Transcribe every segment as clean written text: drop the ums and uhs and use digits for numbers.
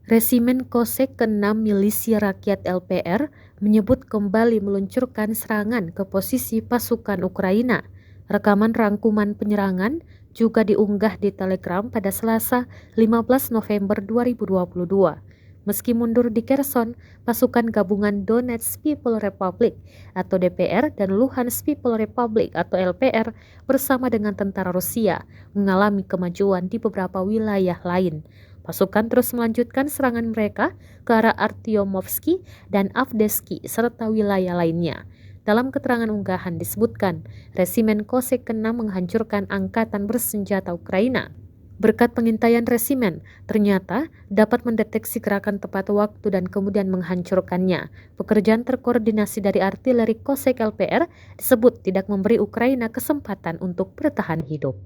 Resimen Kosek ke-6 Milisi Rakyat LPR menyebut kembali meluncurkan serangan ke posisi pasukan Ukraina. Rekaman rangkuman penyerangan juga diunggah di Telegram pada Selasa 15 November 2022. Meski mundur di Kherson, pasukan gabungan Donetsk People Republic atau DPR dan Luhansk People Republic atau LPR bersama dengan tentara Rusia mengalami kemajuan di beberapa wilayah lain. Pasukan terus melanjutkan serangan mereka ke arah Artyomovsky dan Avdeevsky serta wilayah lainnya. Dalam keterangan unggahan disebutkan, Resimen Kosek ke-6 menghancurkan angkatan bersenjata Ukraina. Berkat pengintaian resimen, ternyata dapat mendeteksi gerakan tepat waktu dan kemudian menghancurkannya. Pekerjaan terkoordinasi dari artileri Kosek LPR disebut tidak memberi Ukraina kesempatan untuk bertahan hidup.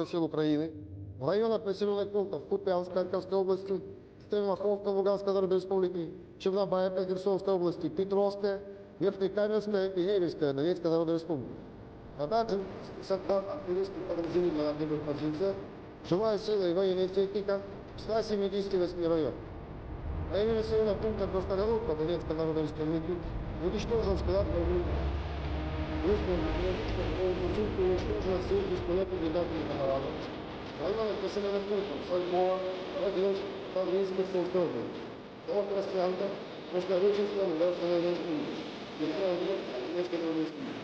Сил України в районах населених пунктів Куп'янська Харківської області, Махновська Луганської Народної Республіки, Чернобаївка Херсонської області, Петровська, Верхнекам'янська і Гирівська Донецької Народної Республики. А также состав активистов подразделения отдельных позиций, живая сила и военная техника в 178 районах. В районе населенных пунктов Красногородка Донецкой Народной Республики уничтожен склад вооружений. Уничтожено все беспилотные летательные аппараты. В районах населенных пунктов Сальмо, Радищ, Таврийская Сельская область. От Краснянка, Краснореченская, Луганская Народная Республика. Донецкая Народная Республика.